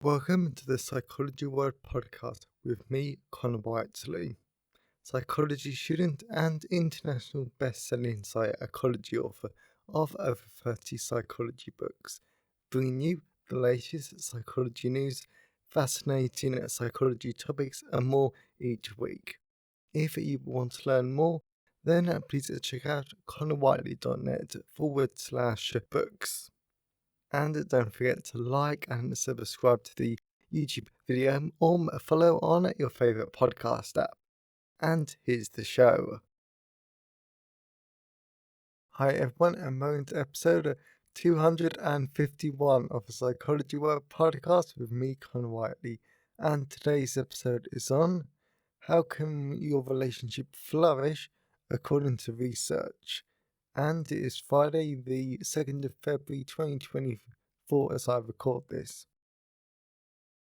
Welcome to the Psychology World podcast with me, Connor Whiteley, psychology student and international best-selling psychology author of over 30 psychology books, bringing you the latest psychology news, fascinating psychology topics and more each week. If you want to learn more, then please check out connorwhiteley.net/books. And don't forget to like and subscribe to the YouTube video or follow on your favourite podcast app. And here's the show. Hi everyone, and welcome to episode 251 of the Psychology World podcast with me, Connor Whiteley. And today's episode is on how can your relationship flourish according to research. And it is Friday, the 2nd of February 2024 as I record this.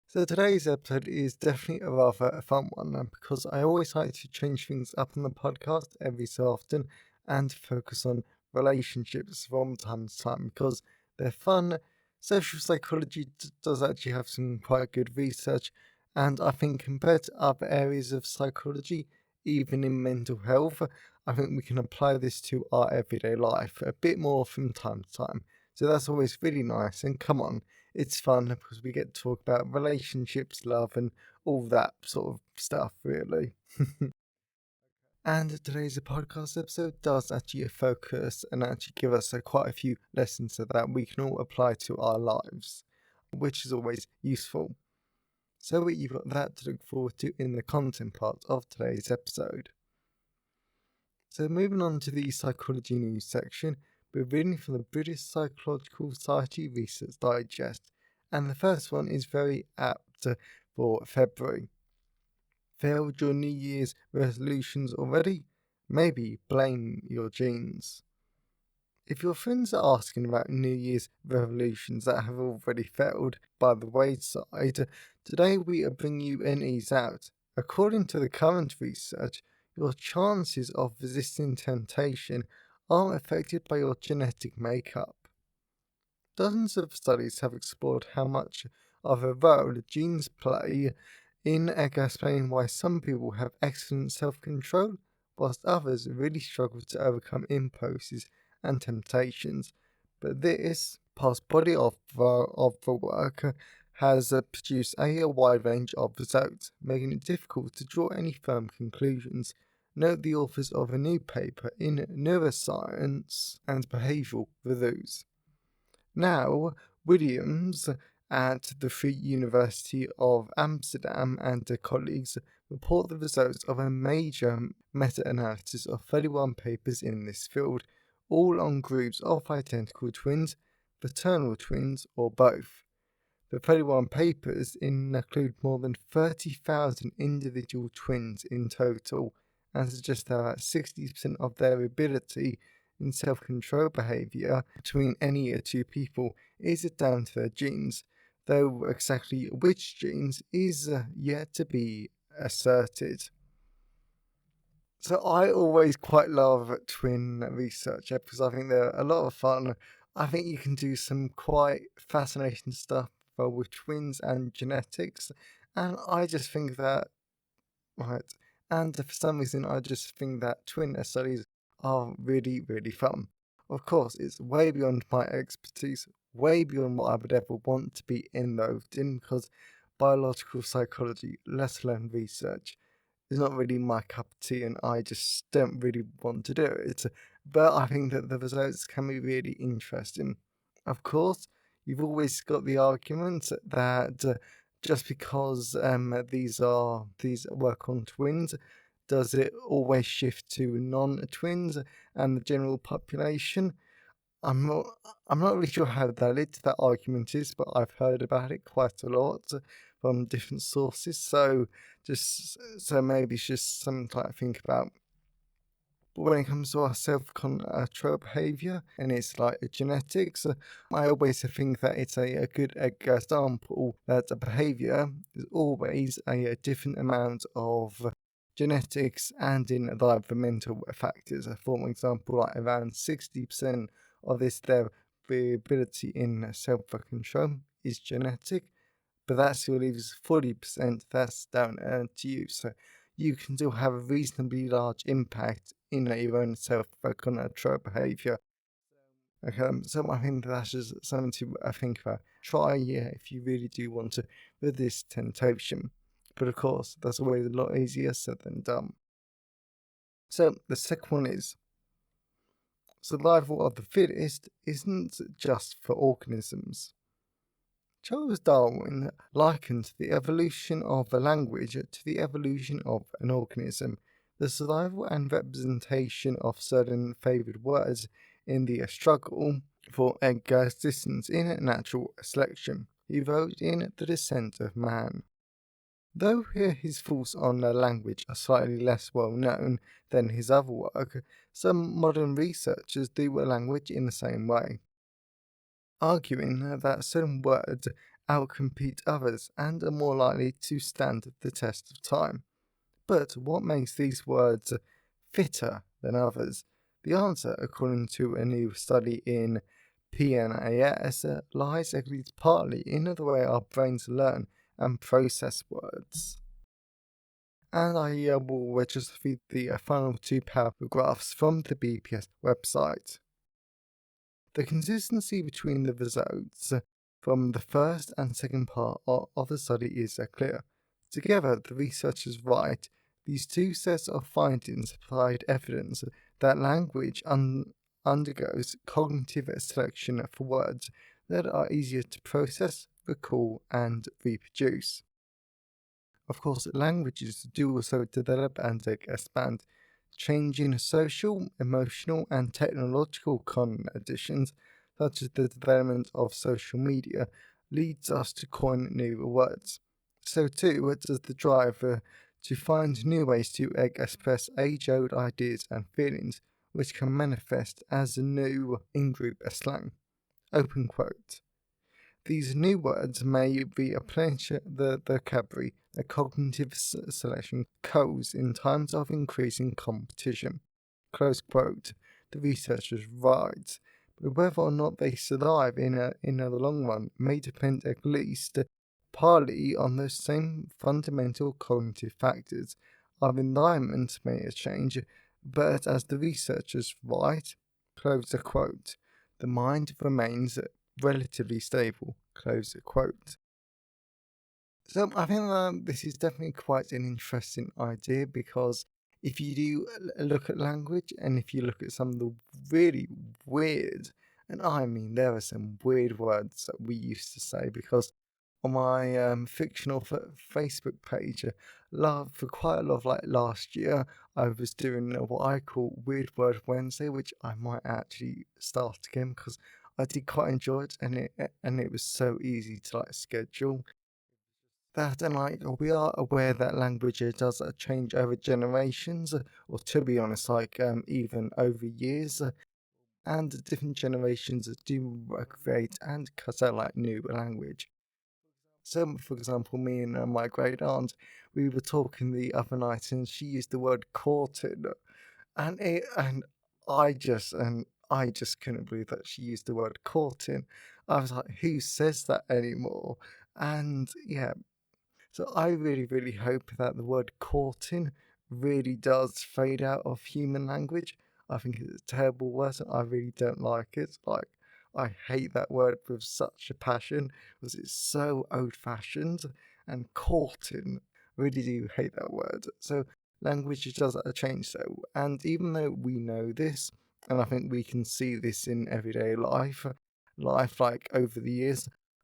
So today's episode is definitely a rather fun one because I always like to change things up on the podcast every so often and focus on relationships from time to time because they're fun. Social psychology does actually have some quite good research, and I think compared to other areas of psychology, even in mental health, I think we can apply this to our everyday life a bit more from time to time. So that's always really nice, and come on, it's fun because we get to talk about relationships, love, and all that sort of stuff, really. And today's podcast episode does actually focus and actually give us quite a few lessons that we can all apply to our lives, which is always useful. So you've got that to look forward to in the content part of today's episode. So moving on to the psychology news section, we're reading from the British Psychological Society Research Digest, and the first one is very apt for February. Failed your New Year's resolutions already? Maybe blame your genes. If your friends are asking about New Year's resolutions that have already failed by the wayside, today we bring you an ease out. According to the current research, your chances of resisting temptation are affected by your genetic makeup. Dozens of studies have explored how much of a role genes play in explaining why some people have excellent self-control, whilst others really struggle to overcome impulses and temptations. But this past body of the work has produced a wide range of results, making it difficult to draw any firm conclusions. Note the authors of a new paper in Neuroscience and Behavioural Reviews. Now, Williams at the Free University of Amsterdam and colleagues report the results of a major meta-analysis of 31 papers in this field, all on groups of identical twins, fraternal twins, or both. The 31 papers include more than 30,000 individual twins in total and suggest that about 60% of their ability in self-control behaviour between any two people is down to their genes, though exactly which genes is yet to be asserted. So I always quite love twin research because I think they're a lot of fun. I think you can do some quite fascinating stuff with twins and genetics, and I just think that, right, and for some reason I just think that twin studies are really, really fun. Of course, it's way beyond my expertise, way beyond what I would ever want to be involved in, because biological psychology, let alone research, is not really my cup of tea, and I just don't really want to do it. But I think that the results can be really interesting. Of course, you've always got the argument that just because these work on twins, does it always shift to non-twins and the general population? I'm not I'm not really sure how valid that argument is, but I've heard about it quite a lot from different sources. So maybe it's just something to think about. But when it comes to our self-control behavior and it's like genetics, I always think that it's a good example that a behavior is always a different amount of genetics and in the environmental factors. For example, like around 60% of this their variability in self-control is genetic, but that still leaves 40% that's down to you. So you can still have a reasonably large impact in your own self-control behavior. Okay, so I think that's just something to think about. Try, yeah, if you really do want to resist temptation. But of course, that's always a lot easier said than done. So the second one is survival of the fittest isn't just for organisms. Charles Darwin likened the evolution of a language to the evolution of an organism. The survival and representation of certain favoured words in the struggle for existence in natural selection. He wrote in The Descent of Man. Though his thoughts on language are slightly less well known than his other work, some modern researchers do language in the same way, arguing that certain words outcompete others and are more likely to stand the test of time. But what makes these words fitter than others? The answer, according to a new study in PNAS, lies at least partly in the way our brains learn and process words. And I will just read the final two paragraphs from the BPS website. The consistency between the results from the first and second part of the study is clear. Together, the researchers write, these two sets of findings provide evidence that language undergoes cognitive selection for words that are easier to process, recall, and reproduce. Of course, languages do also develop and expand, changing social, emotional, and technological conditions, such as the development of social media, leads us to coin new words. So too does the drive to find new ways to express age-old ideas and feelings, which can manifest as a new in-group slang. Open quote. These new words may replenish the vocabulary that cognitive selection codes in times of increasing competition. Close quote. The researchers write. But whether or not they survive in the long run may depend at least partly on those same fundamental cognitive factors. Our environment may change, but as the researchers write, close quote, the mind remains relatively stable, close quote. So I think this is definitely quite an interesting idea, because if you do look at language and if you look at some of the really weird, and I mean there are some weird words that we used to say, because on my fictional Facebook page, for quite a lot of last year, I was doing what I call Weird Word Wednesday, which I might actually start again, because I did quite enjoy it, and it was so easy to schedule that. And we are aware that language does change over generations, or to be honest, even over years. And different generations do create and cut out new language. So, for example, me and my great aunt, we were talking the other night, and she used the word courting, and I just couldn't believe that she used the word courting. I was like, who says that anymore? And yeah, so I really, really hope that the word courting really does fade out of human language. I think it's a terrible word, and I really don't like it. I hate that word with such a passion, because it's so old-fashioned, and courting, really do hate that word. So language does change though, and even though we know this, and I think we can see this in everyday life over the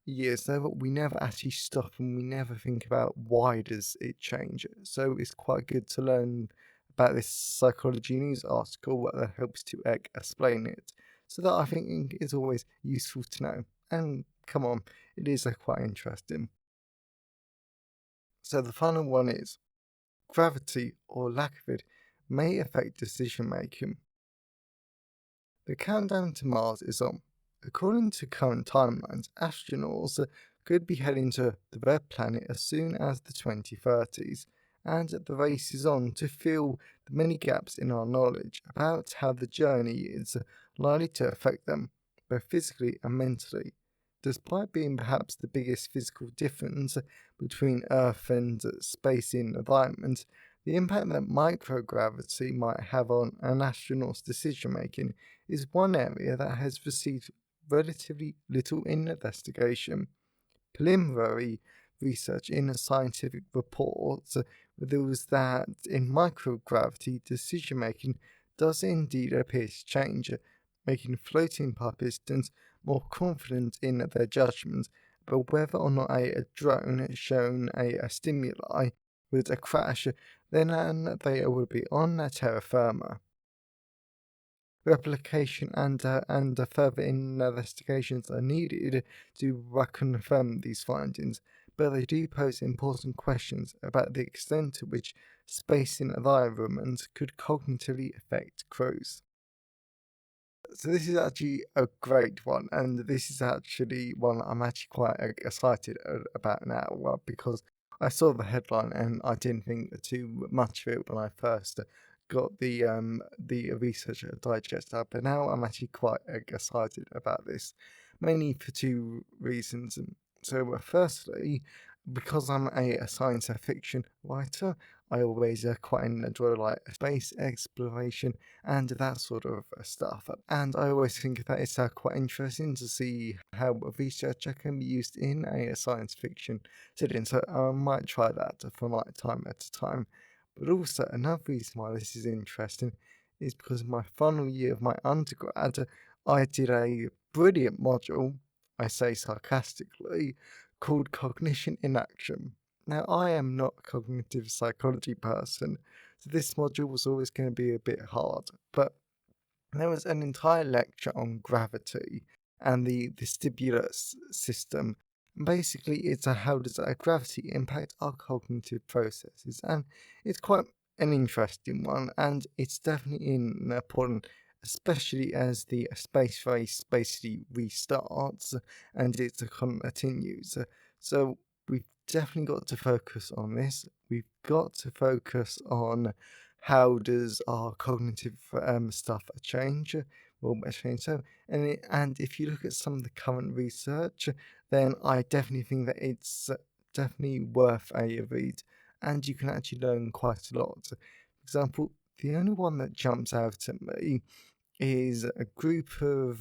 years though, but we never actually stop and we never think about why does it change. So it's quite good to learn about this psychology news article that helps to explain it. So that I think is always useful to know. And come on, it is quite interesting. So the final one is gravity, or lack of it, may affect decision making. The countdown to Mars is on. According to current timelines, astronauts could be heading to the red planet as soon as the 2030s, and the race is on to fill the many gaps in our knowledge about how the journey is likely to affect them, both physically and mentally. Despite being perhaps the biggest physical difference between Earth and space in environment, the impact that microgravity might have on an astronaut's decision making is one area that has received relatively little investigation. Preliminary research in a scientific report reveals that in microgravity, decision making does indeed appear to change, making floating participants more confident in their judgment about whether or not a drone shown a stimuli would crash, then they would be on terra firma. Replication and further investigations are needed to confirm these findings, but they do pose important questions about the extent to which space environment could cognitively affect crews. So this is actually a great one, and this is actually one I'm actually quite excited about now, because I saw the headline and I didn't think too much of it when I first got the research digest up, but now I'm actually quite excited about this, mainly for two reasons. So, firstly, because I'm a science fiction writer, I always quite enjoy like space exploration and that sort of stuff. And I always think that it's quite interesting to see how research can be used in a science fiction setting. So I might try that from like time to time. But also another reason why this is interesting is because in my final year of my undergrad, I did a brilliant module, I say sarcastically, called Cognition in Action. Now, I am not a cognitive psychology person, so this module was always going to be a bit hard, but there was an entire lecture on gravity and the stimulus system. Basically, it's a how does gravity impact our cognitive processes, and it's quite an interesting one, and it's definitely important, especially as the space race basically restarts and it continues. So we've definitely got to focus on this. We've got to focus on how does our cognitive stuff change? Will change so, and if you look at some of the current research, then I definitely think that it's definitely worth a read, and you can actually learn quite a lot. For example, the only one that jumps out at me is a group of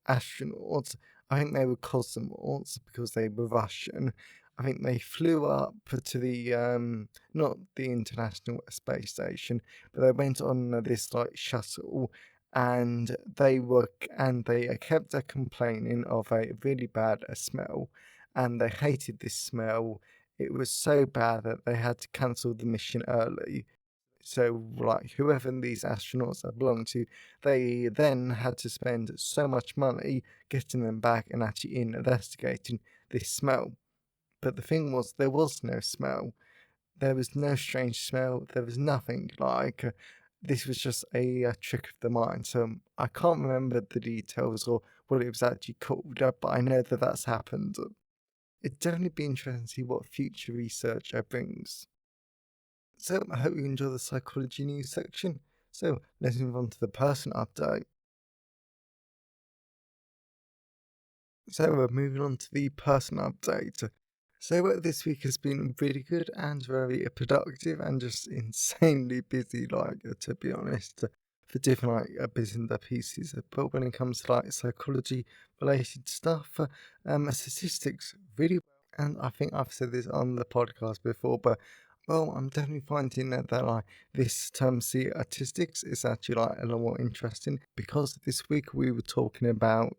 astronauts. I think they were cosmonauts because they were Russian. I think they flew up to the not the International Space Station, but they went on this like shuttle, and they kept complaining of a really bad smell, and they hated this smell. It was so bad that they had to cancel the mission early. So, like, whoever these astronauts belong to, they then had to spend so much money getting them back and actually investigating this smell. But the thing was, there was no smell. There was no strange smell. There was nothing like. This was just a trick of the mind. So I can't remember the details or what it was actually called, but I know that that's happened. It'd definitely be interesting to see what future research brings. So I hope you enjoy the psychology news section. So let's move on to the person update. So we're moving on to the person update. So this week has been really good and very productive and just insanely busy, like to be honest, for different bits and pieces. But when it comes to like psychology related stuff, statistics really well. And I think I've said this on the podcast before, but well, I'm definitely finding that like this term statistics is actually like a lot more interesting because this week we were talking about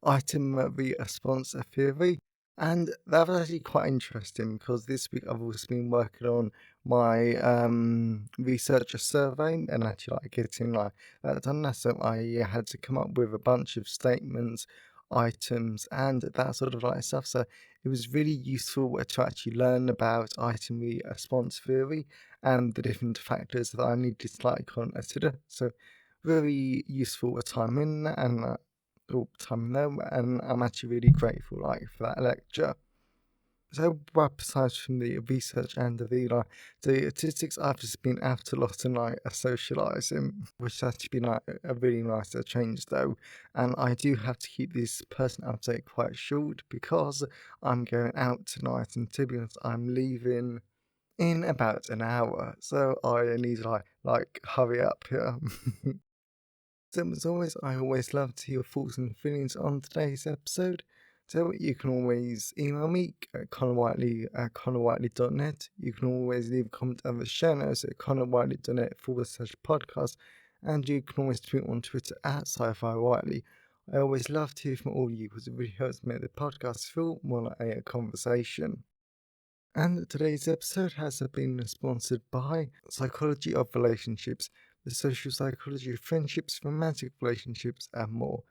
item response theory, and that was actually quite interesting because this week I've also been working on my researcher survey and actually like getting like that done. So I had to come up with a bunch of statements, items, and that sort of like stuff. So it was really useful to actually learn about item response theory and the different factors that I needed to like consider. So very useful time in and time there, and I'm actually really grateful like for that lecture. So, well, aside from the research and the statistics, I've just been out a lot tonight socialising, which has actually been like a really nice change though. And I do have to keep this person update quite short because I'm going out tonight, and to be honest, I'm leaving in about an hour, so I need to hurry up here. So as always, I always love to hear your thoughts and feelings on today's episode. So you can always email me at connorwhiteley@connorwhiteley.net. You can always leave a comment on the show notes at connorwhiteley.net/podcast. And you can always tweet on Twitter at sci-fi Whiteley. I always love to hear from all of you because it really helps make the podcast feel more like a conversation. And today's episode has been sponsored by Psychology of Relationships, the social psychology of friendships, romantic relationships, and more.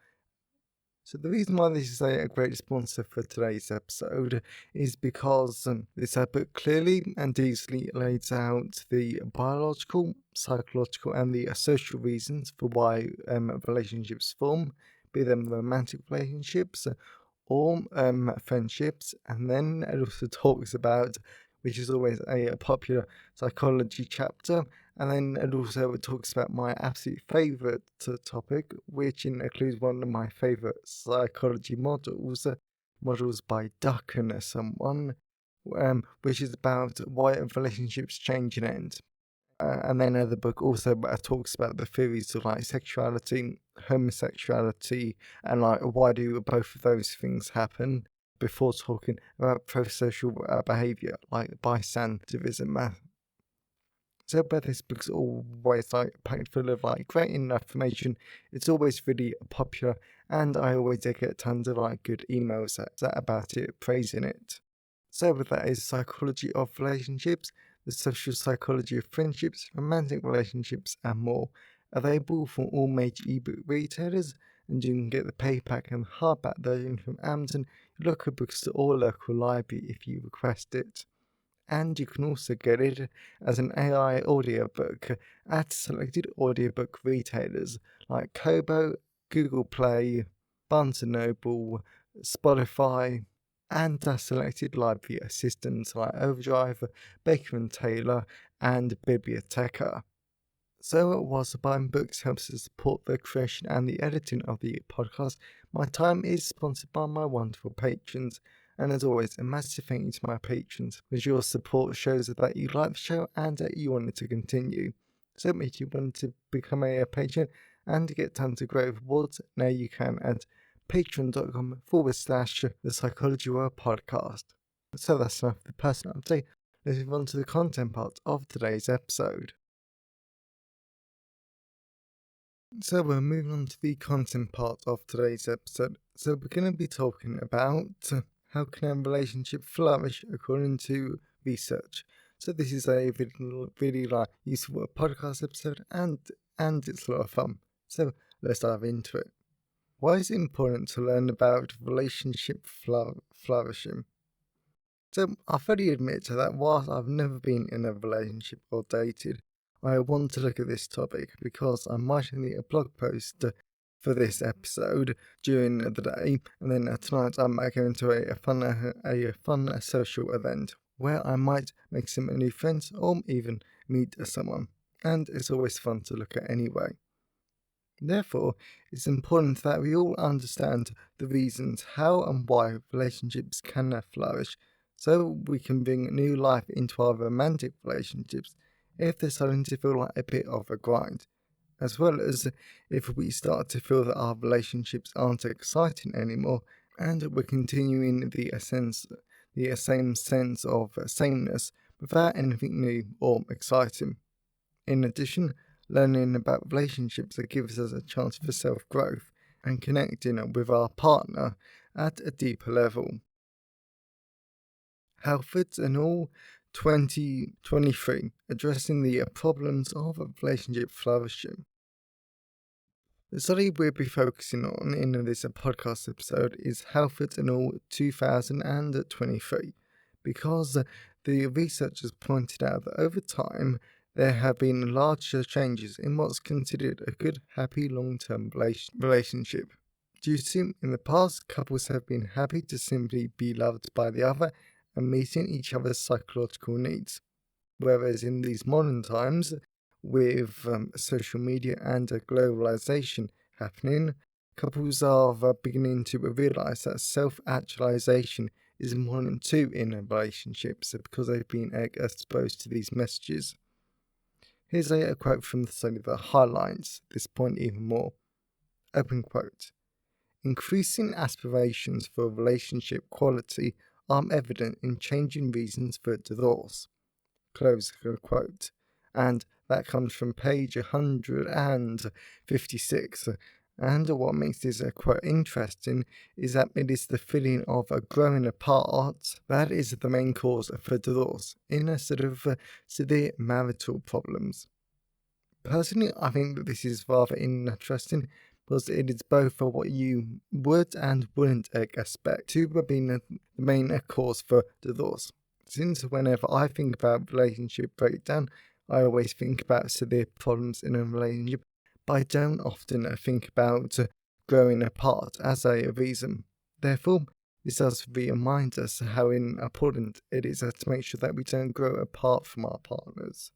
So the reason why this is a great sponsor for today's episode is because this book clearly and easily lays out the biological, psychological, and the social reasons for why relationships form, be them romantic relationships or friendships, and then it also talks about, which is always a popular psychology chapter, and then it also talks about my absolute favourite topic, which includes one of my favourite psychology models, models by Duck and someone, which is about why relationships change and end. And then the book also talks about the theories of like sexuality, homosexuality, and like why do both of those things happen, before talking about prosocial behaviour like bystanderism. So, but this book's always like packed full of like great information. It's always really popular, and I always get tons of like good emails about it, praising it. So, with that is Psychology of Relationships, the Social Psychology of Friendships, Romantic Relationships, and more. Available from all major ebook retailers, and you can get the paperback and hardback version from Amazon, local bookstore, or local library if you request it. And you can also get it as an AI audiobook at selected audiobook retailers like Kobo, Google Play, Barnes & Noble, Spotify, and selected library assistants like Overdrive, Baker & Taylor, and Biblioteca. So, whilst buying books helps to support the creation and the editing of the podcast, my time is sponsored by my wonderful patrons. And as always, a massive thank you to my patrons, because your support shows that you like the show and that you want it to continue. So if you want to become a patron and get tons of great rewards, now you can at patreon.com/the Psychology World Podcast. So that's enough of the personal update. Let's move on to the content part of today's episode. So we're moving on to the content part of today's episode. So we're going to be talking about how can a relationship flourish according to research. So this is a really useful podcast episode, and it's a lot of fun. So let's dive into it. Why is it important to learn about relationship flourishing? So I fully admit that whilst I've never been in a relationship or dated, I want to look at this topic because I'm writing a blog post for this episode during the day, and then tonight I'm going to a fun social event where I might make some new friends or even meet someone, and it's always fun to look at anyway. Therefore, it's important that we all understand the reasons how and why relationships can flourish, so we can bring new life into our romantic relationships if they're starting to feel like a bit of a grind, as well as if we start to feel that our relationships aren't exciting anymore and we're continuing the same sense of sameness without anything new or exciting. In addition, learning about relationships gives us a chance for self-growth and connecting with our partner at a deeper level. Halfords and all 2023, addressing the problems of relationship flourishing. The study we'll be focusing on in this podcast episode is Halfords and all 2023, because the researchers pointed out that over time there have been larger changes in what's considered a good, happy, long-term relationship. Due to, in the past, couples have been happy to simply be loved by the other and meeting each other's psychological needs. Whereas in these modern times, with social media and globalization happening, couples are beginning to realize that self-actualization is important too in relationships because they've been exposed to these messages. Here's a quote from the study that highlights this point even more. Open quote. Increasing aspirations for relationship quality are evident in changing reasons for divorce. Close quote. And that comes from page 156. And what makes this quote interesting is that it is the feeling of growing apart that is the main cause for divorce in a sort of severe marital problems. Personally, I think that this is rather interesting because it is both for what you would and wouldn't expect to being the main cause for divorce. Since whenever I think about relationship breakdown, I always think about severe problems in a relationship, but I don't often think about growing apart as a reason. Therefore, this does remind us how important it is to make sure that we don't grow apart from our partners.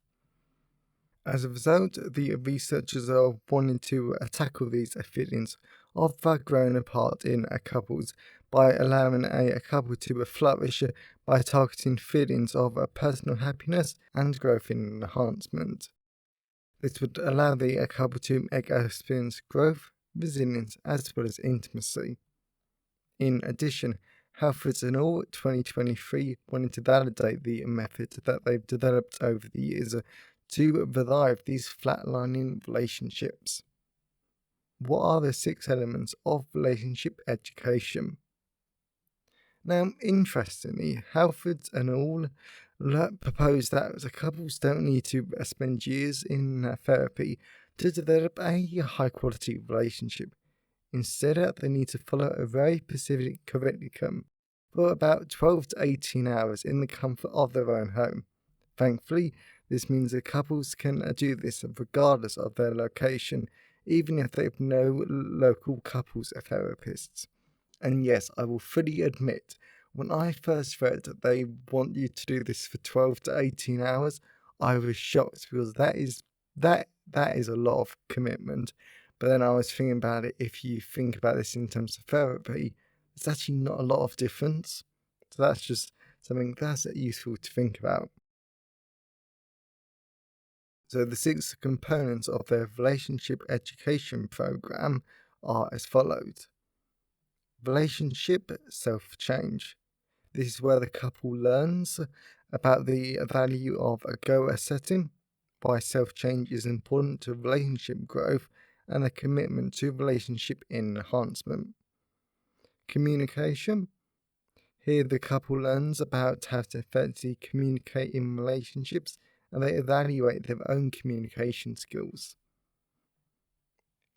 As a result, the researchers are wanting to tackle these feelings of growing apart in couples by allowing a couple to flourish by targeting feelings of personal happiness and growth and enhancement. This would allow the couple to experience growth, resilience, as well as intimacy. In addition, Halfords and all 2023 wanted to validate the method that they've developed over the years to revive these flatlining relationships. What are the 6 elements of relationship education? Now, interestingly, Halfords and all propose that the couples don't need to spend years in therapy to develop a high-quality relationship. Instead, they need to follow a very specific curriculum for about 12 to 18 hours in the comfort of their own home. Thankfully, this means that couples can do this regardless of their location, even if they have no local couples therapists. And yes, I will fully admit, when I first read that they want you to do this for 12 to 18 hours, I was shocked because that is a lot of commitment. But then I was thinking about it, if you think about this in terms of therapy, it's actually not a lot of difference. So that's just something that's useful to think about. So the 6 components of their relationship education program are as follows. Relationship self-change. This is where the couple learns about the value of a goal setting, why self-change is important to relationship growth, and a commitment to relationship enhancement. Communication. Here the couple learns about how to effectively communicate in relationships, and they evaluate their own communication skills.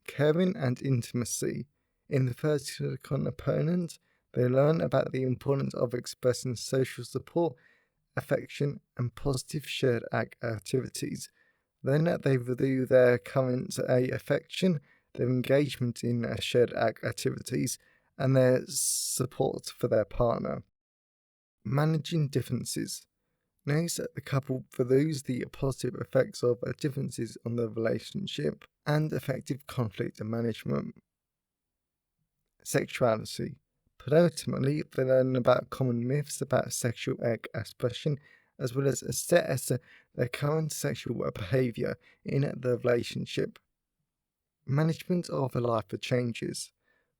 Caring and intimacy. In the first component, they learn about the importance of expressing social support, affection, and positive shared activities. Then they review their current affection, their engagement in shared activities, and their support for their partner. Managing differences. Next, the couple reviews the positive effects of differences on the relationship and effective conflict management. Sexuality. Ultimately, they learn about common myths about sexual expression, as well as assess their current sexual behavior in the relationship. Management of life changes.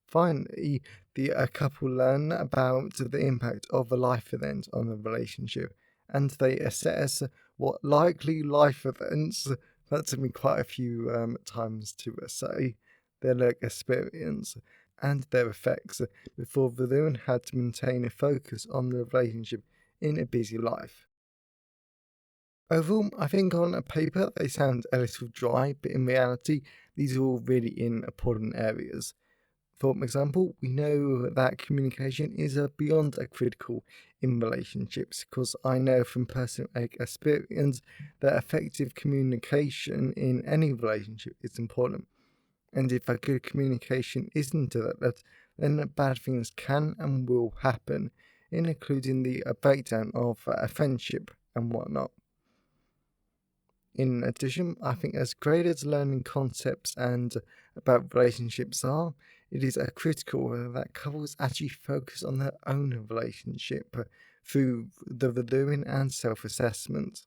Finally, the couple learn about the impact of a life event on the relationship, and they assess what likely life events, that took me quite a few times to say, their experience and their effects before reviewing how to maintain a focus on the relationship in a busy life. Overall, I think on paper they sound a little dry, but in reality, these are all really important areas. For example, we know that communication is beyond critical in relationships, because I know from personal experience that effective communication in any relationship is important. And if a good communication isn't developed, then bad things can and will happen including the breakdown of a friendship and whatnot. In addition, I think as great as learning concepts and about relationships are, it is critical that couples actually focus on their own relationship through the reviewing and self-assessment.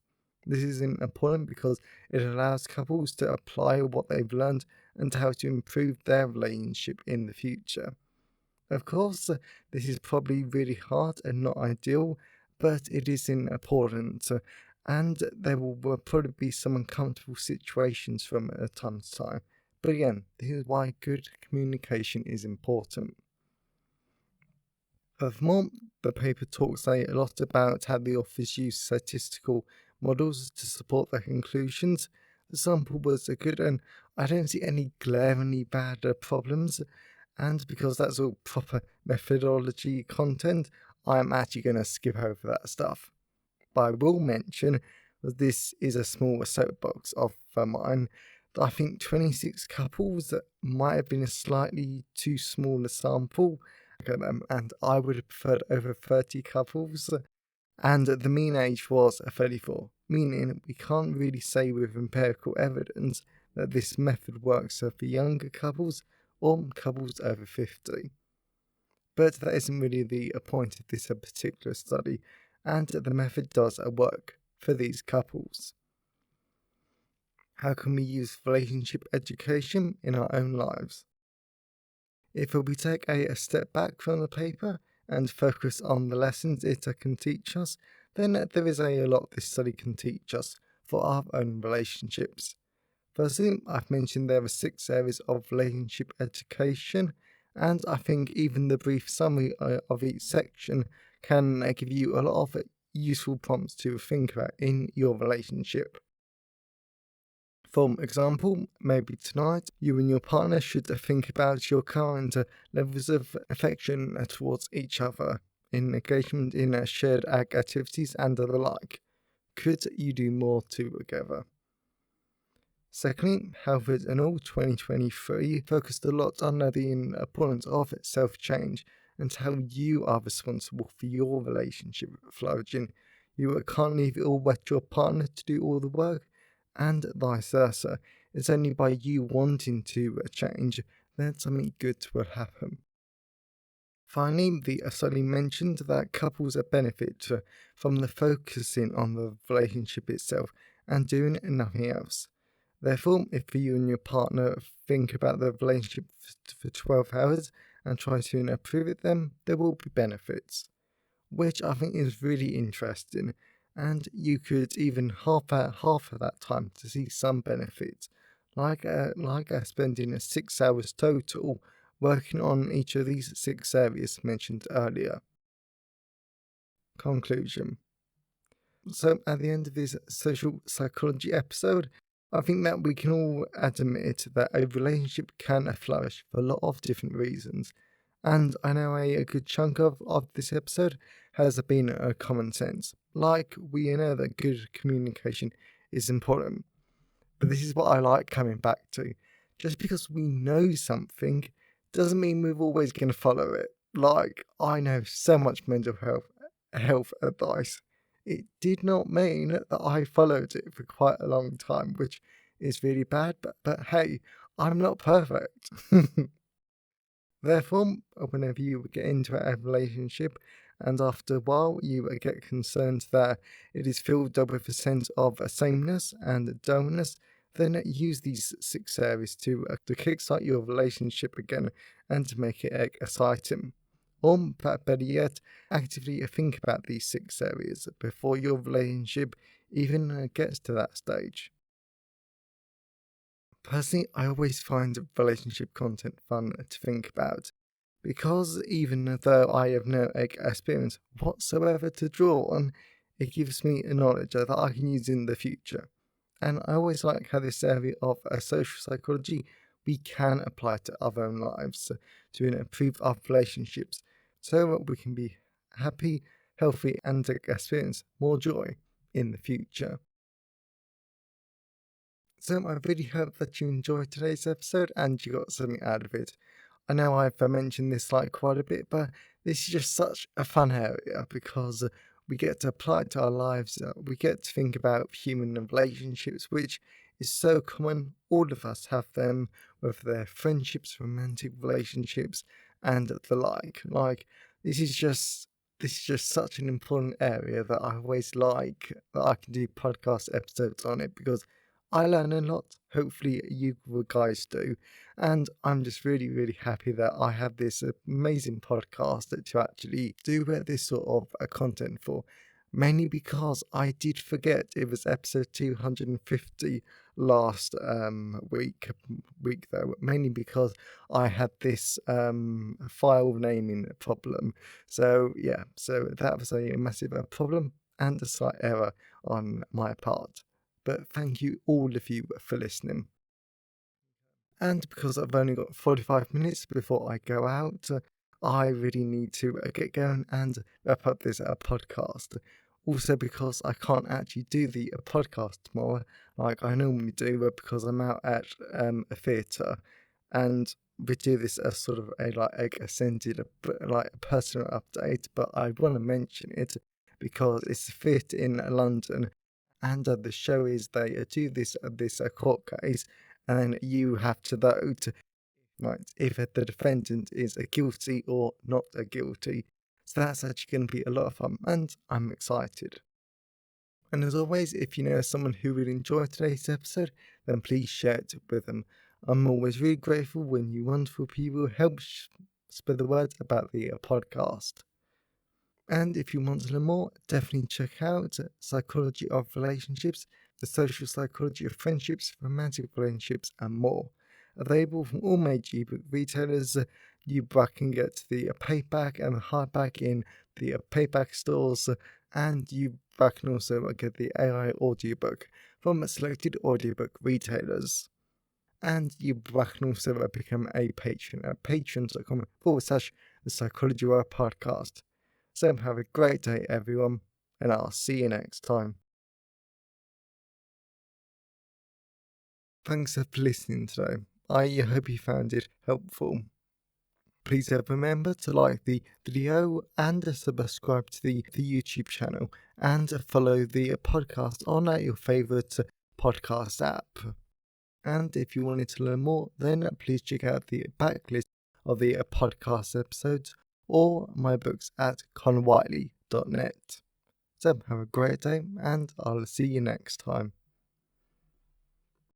This is important because it allows couples to apply what they've learned and how to improve their relationship in the future. Of course, this is probably really hard and not ideal, but it is important, and there will probably be some uncomfortable situations from time to time. But again, this is why good communication is important. Furthermore, the paper talks a lot about how the authors use statistical models to support their conclusions. The sample was good, and I don't see any glaringly bad problems. And because that's all proper methodology content, I'm actually going to skip over that stuff. But I will mention that this is a small soapbox of mine. I think 26 couples might have been a slightly too small a sample, and I would have preferred over 30 couples. And the mean age was 34, meaning we can't really say with empirical evidence that this method works for younger couples or couples over 50. But that isn't really the point of this particular study, and the method does work for these couples. How can we use relationship education in our own lives? If we take a step back from the paper and focus on the lessons it can teach us, then there is a lot this study can teach us for our own relationships. Firstly, I've mentioned there are 6 areas of relationship education, and I think even the brief summary of each section can give you a lot of useful prompts to think about in your relationship. For example, maybe tonight you and your partner should think about your current levels of affection towards each other, in engagement in shared activities and the like. Could you do more together? Secondly, Harvard and all 2023 focused a lot on the importance of self-change and how you are responsible for your relationship flourishing. You can't leave it all with your partner to do all the work, and vice versa. It's only by you wanting to change that something good will happen. Finally, the study mentioned that couples benefit from the focusing on the relationship itself and doing nothing else. Therefore, if you and your partner think about the relationship for 12 hours and try to improve it, then there will be benefits, which I think is really interesting. And you could even half of that time to see some benefits, like spending 6 hours total working on each of these 6 areas mentioned earlier. Conclusion. So, at the end of this social psychology episode, I think that we can all admit that a relationship can flourish for a lot of different reasons. And I know a good chunk of this episode has been common sense. Like, we know that good communication is important. But this is what I like coming back to. Just because we know something doesn't mean we're always going to follow it. Like, I know so much mental health advice. It did not mean that I followed it for quite a long time, which is really bad, but hey, I'm not perfect. Therefore, whenever you get into a relationship and after a while you get concerned that it is filled up with a sense of sameness and dullness, then use these 6 areas to kickstart your relationship again and to make it exciting. Or better yet, actively think about these 6 areas before your relationship even gets to that stage. Personally, I always find relationship content fun to think about, because even though I have no experience whatsoever to draw on, it gives me a knowledge that I can use in the future. And I always like how this area of social psychology we can apply to our own lives to improve our relationships so that we can be happy, healthy, and experience more joy in the future. So I really hope that you enjoyed today's episode and you got something out of it. I know I've mentioned this quite a bit, but this is just such a fun area because we get to apply it to our lives. We get to think about human relationships, which is so common. All of us have them, whether they're friendships, romantic relationships, and the like. Like this is just such an important area that I always like that I can do podcast episodes on it because I learn a lot. Hopefully, you guys do. And I'm just really, really happy that I have this amazing podcast to actually do this sort of content for. Mainly because I did forget it was episode 250 last week though. Mainly because I had this file naming problem. So yeah, so that was a massive problem and a slight error on my part. But thank you all of you for listening. And because I've only got 45 minutes before I go out, I really need to get going and wrap up this podcast. Also, because I can't actually do the podcast tomorrow like I normally do, because I'm out at a theatre, and we do this as sort of a extended, like a personal update. But I want to mention it because it's a theatre in London, and the show is they do this court case, and then you have to vote, right, if the defendant is a guilty or not a guilty. So that's actually going to be a lot of fun, and I'm excited. And as always, if you know someone who would enjoy today's episode, then please share it with them. I'm always really grateful when you wonderful people help spread the word about the podcast. And if you want to learn more, definitely check out Psychology of Relationships, the social psychology of friendships, romantic relationships, and more. Available from all major ebook retailers. You can get the paperback and the hardback in the paperback stores, and you can also get the AI audiobook from selected audiobook retailers. And you can also become a patron at patreon.com/the Psychology of Podcast. So have a great day, everyone, and I'll see you next time. Thanks for listening today. I hope you found it helpful. Please remember to like the video and subscribe to the YouTube channel and follow the podcast on your favourite podcast app. And if you wanted to learn more, then please check out the backlist of the podcast episodes or my books at conwhiteley.net. So have a great day, and I'll see you next time.